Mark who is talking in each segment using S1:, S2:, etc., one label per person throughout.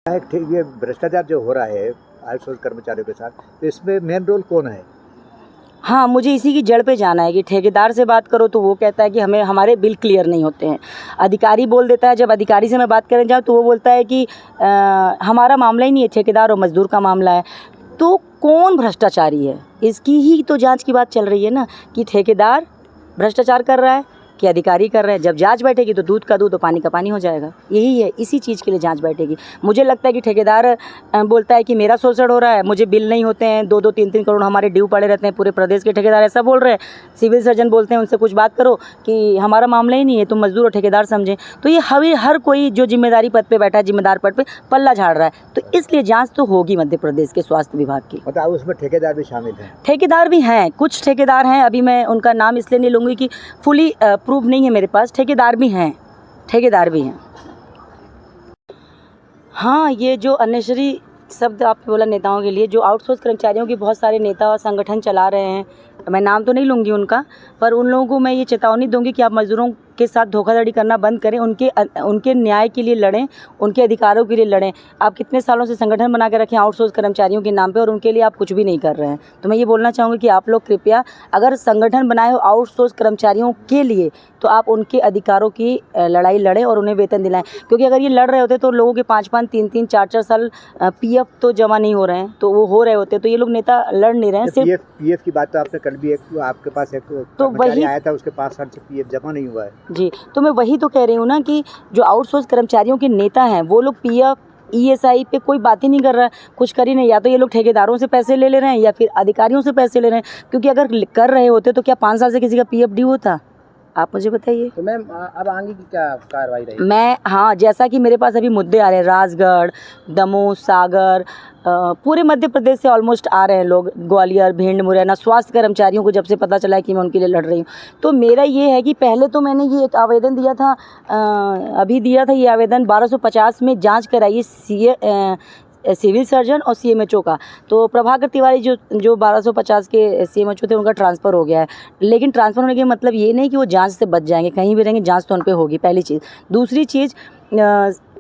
S1: ठीक, ये भ्रष्टाचार जो हो रहा है आउटसोर्स कर्मचारियों के साथ, तो इसमें मेन रोल कौन है?
S2: हाँ, मुझे इसी की जड़ पे जाना है कि ठेकेदार से बात करो तो वो कहता है कि हमें हमारे बिल क्लियर नहीं होते हैं। अधिकारी बोल देता है, जब अधिकारी से मैं बात करने जाऊँ तो वो बोलता है कि हमारा मामला ही नहीं है, ठेकेदार और मज़दूर का मामला है। तो कौन भ्रष्टाचारी है, इसकी ही तो जांच की बात चल रही है ना, कि ठेकेदार भ्रष्टाचार कर रहा है कि अधिकारी कर रहे हैं। जब जांच बैठेगी तो दूध का दूध और पानी का पानी हो जाएगा। यही है, इसी चीज़ के लिए जांच बैठेगी। मुझे लगता है कि ठेकेदार बोलता है कि मेरा शोषण हो रहा है, मुझे बिल नहीं होते हैं, 2-2 3-3 करोड़ हमारे ड्यू पड़े रहते हैं। पूरे प्रदेश के ठेकेदार ऐसा बोल रहे हैं। सिविल सर्जन बोलते हैं उनसे कुछ बात करो कि हमारा मामला ही नहीं है, तुम मजदूर और ठेकेदार समझें। तो ये हर कोई जो जिम्मेदारी पद पर बैठा है, जिम्मेदार पद पर पल्ला झाड़ रहा है। तो इसलिए जाँच तो होगी मध्य प्रदेश के स्वास्थ्य विभाग की।
S1: मतलब उसमें ठेकेदार भी शामिल हैं?
S2: ठेकेदार भी हैं, कुछ ठेकेदार हैं, अभी मैं उनका नाम इसलिए नहीं लूँगी कि फुली प्रूफ नहीं है मेरे पास। ठेकेदार भी हैं। हाँ, ये जो अननेसेसरी शब्द आपने बोला नेताओं के लिए, जो आउटसोर्स कर्मचारियों की बहुत सारे नेता और संगठन चला रहे हैं, मैं नाम तो नहीं लूँगी उनका, पर उन लोगों को मैं ये चेतावनी दूंगी कि आप मज़दूरों के साथ धोखाधड़ी करना बंद करें, उनके न्याय के लिए लड़ें, उनके अधिकारों के लिए लड़ें। आप कितने सालों से संगठन बना के रखें आउटसोर्स कर्मचारियों के नाम पे, और उनके लिए आप कुछ भी नहीं कर रहे हैं। तो मैं ये बोलना चाहूँगी कि आप लोग कृपया, अगर संगठन बनाए हो आउटसोर्स कर्मचारियों के लिए, तो आप उनके अधिकारों की लड़ाई लड़ें और उन्हें वेतन दिलाएं। क्योंकि अगर ये लड़ रहे होते तो लोगों के 5-5, 3-3, 4-4 साल पीएफ तो जमा नहीं हो रहे हैं, तो वो हो रहे होते। तो ये लोग नेता लड़ नहीं रहे हैं। सिर्फ
S1: पीएफ की बात तो आपने कल भी आपके पास एक
S2: तो वही
S1: आया था, उसके 5 साल से पीएफ जमा नहीं हुआ है
S2: जी। तो मैं वही तो कह रही हूँ ना कि जो आउटसोर्स कर्मचारियों के नेता हैं, वो लोग पीएफ ईएसआई पे कोई बात ही नहीं कर रहा है, कुछ कर ही नहीं। या तो ये लोग ठेकेदारों से पैसे ले रहे हैं या फिर अधिकारियों से पैसे ले रहे हैं। क्योंकि अगर कर रहे होते तो क्या 5 साल से किसी का पीएफ ड्यू होता? आप मुझे बताइए।
S3: तो मैम अब आगे की क्या कार्रवाई रहेगी?
S2: हाँ, जैसा कि मेरे पास अभी मुद्दे आ रहे हैं, राजगढ़, दमोह, सागर, पूरे मध्य प्रदेश से ऑलमोस्ट आ रहे हैं लोग, ग्वालियर, भिंड, मुरैना, स्वास्थ्य कर्मचारियों को जब से पता चला है कि मैं उनके लिए लड़ रही हूँ। तो मेरा ये है कि पहले तो मैंने ये एक आवेदन दिया था, अभी दिया था ये आवेदन 1250 में जाँच कराइए सिविल सर्जन और सीएमएचओ का। तो प्रभाकर तिवारी जो 1250 के सीएमएचओ थे, उनका ट्रांसफ़र हो गया है। लेकिन ट्रांसफ़र होने का मतलब ये नहीं कि वो जांच से बच जाएंगे, कहीं भी रहेंगे जांच तो उन पे होगी, पहली चीज़। दूसरी चीज़,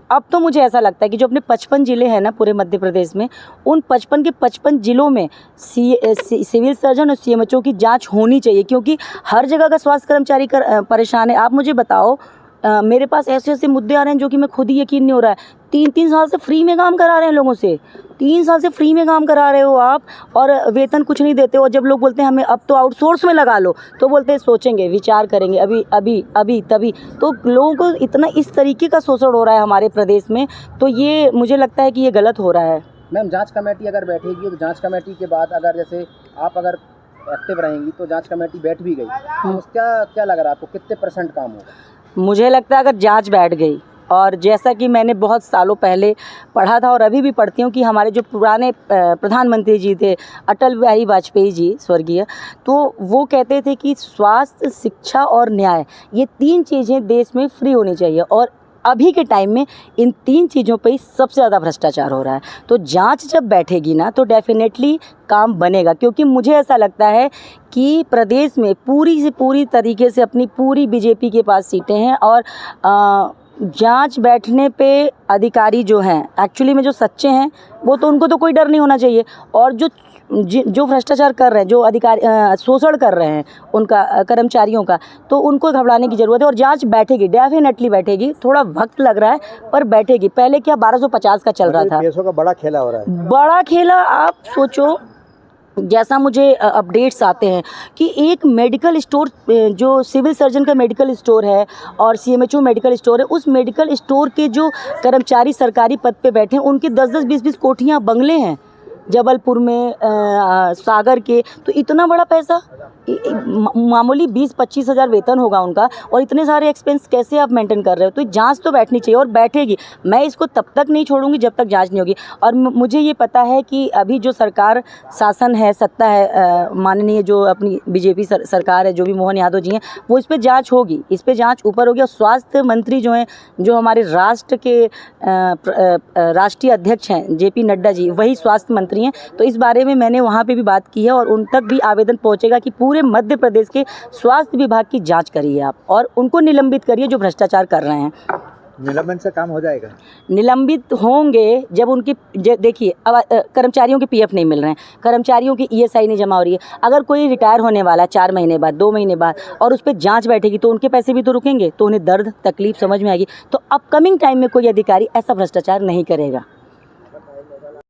S2: अब तो मुझे ऐसा लगता है कि जो अपने 55 ज़िले हैं ना पूरे मध्य प्रदेश में, उन 55 के 55 ज़िलों में सिविल सर्जन और सीएमएचओ की जाँच होनी चाहिए। क्योंकि हर जगह का स्वास्थ्य कर्मचारी परेशान है। आप मुझे बताओ, मेरे पास ऐसे मुद्दे आ रहे हैं जो कि मैं खुद ही यकीन नहीं हो रहा है। 3-3 साल से फ्री में काम करा रहे हैं लोगों से, 3 साल से फ्री में काम करा रहे हो आप, और वेतन कुछ नहीं देते हो। और जब लोग बोलते हैं हमें अब तो आउटसोर्स में लगा लो, तो बोलते हैं सोचेंगे, विचार करेंगे, अभी तभी। तो लोगों को इतना इस तरीके का शोषण हो रहा है हमारे प्रदेश में, तो ये मुझे लगता है कि ये गलत हो रहा है।
S3: मैम, जाँच कमेटी अगर बैठेगी तो जाँच कमेटी के बाद अगर जैसे आप अगर एक्टिव रहेंगी तो जाँच कमेटी बैठ भी गई, तो क्या लग रहा है आपको, कितने % काम होगा?
S2: मुझे लगता है अगर जांच बैठ गई, और जैसा कि मैंने बहुत सालों पहले पढ़ा था और अभी भी पढ़ती हूँ कि हमारे जो पुराने प्रधानमंत्री जी थे, अटल बिहारी वाजपेयी जी स्वर्गीय, तो वो कहते थे कि स्वास्थ्य, शिक्षा और न्याय, ये 3 चीज़ें देश में फ्री होनी चाहिए। और अभी के टाइम में इन 3 चीज़ों पे ही सबसे ज़्यादा भ्रष्टाचार हो रहा है। तो जांच जब बैठेगी ना, तो डेफिनेटली काम बनेगा। क्योंकि मुझे ऐसा लगता है कि प्रदेश में पूरी से पूरी तरीके से अपनी पूरी बीजेपी के पास सीटें हैं, और जांच बैठने पे अधिकारी जो हैं, एक्चुअली में जो सच्चे हैं, वो तो उनको तो कोई डर नहीं होना चाहिए। और जो भ्रष्टाचार कर रहे हैं, जो अधिकारी शोषण कर रहे हैं उनका, कर्मचारियों का, तो उनको घबराने की ज़रूरत है। और जांच बैठेगी, डेफिनेटली बैठेगी। थोड़ा वक्त लग रहा है पर बैठेगी। पहले क्या 1250 का चल रहा था,
S1: पैसों का बड़ा खेला हो रहा है।
S2: बड़ा खेला। आप सोचो, जैसा मुझे अपडेट्स आते हैं कि एक मेडिकल स्टोर, जो सिविल सर्जन का मेडिकल स्टोर है और सीएमएचओ मेडिकल स्टोर है, उस मेडिकल स्टोर के जो कर्मचारी सरकारी पद पे बैठे हैं, उनकी 10-10, 20-20 कोठियाँ, बंगले हैं जबलपुर में, सागर के। तो इतना बड़ा पैसा, मामूली 20-25 हज़ार वेतन होगा उनका, और इतने सारे एक्सपेंस कैसे आप मेंटेन कर रहे हो? तो जांच तो बैठनी चाहिए, और बैठेगी। मैं इसको तब तक नहीं छोड़ूंगी जब तक जांच नहीं होगी। और मुझे ये पता है कि अभी जो सरकार शासन है, सत्ता है, माननीय जो अपनी बीजेपी सरकार है, जो भी मोहन यादव जी हैं, वो इस पर जाँच होगी, इस पर जाँच ऊपर होगी। और स्वास्थ्य मंत्री जो हैं, जो हमारे राष्ट्र के राष्ट्रीय अध्यक्ष हैं जेपी नड्डा जी, वही स्वास्थ्य मंत्री हैं। तो इस बारे में मैंने वहाँ पे भी बात की है, और उन तक भी आवेदन पहुँचेगा कि पूरे मध्य प्रदेश के स्वास्थ्य विभाग की जांच करिए आप, और उनको निलंबित करिए जो भ्रष्टाचार कर रहे हैं।
S1: निलंबन से काम हो जाएगा?
S2: निलंबित होंगे जब उनकी देखिए अब कर्मचारियों के पीएफ नहीं मिल रहे हैं, कर्मचारियों की ईएसआई नहीं जमा हो रही है। अगर कोई रिटायर होने वाला है 4 महीने बाद, 2 महीने बाद, और उस पर जांच बैठेगी तो उनके पैसे भी तो रुकेंगे, तो उन्हें दर्द तकलीफ समझ में आएगी। तो अपकमिंग टाइम में कोई अधिकारी ऐसा भ्रष्टाचार नहीं करेगा।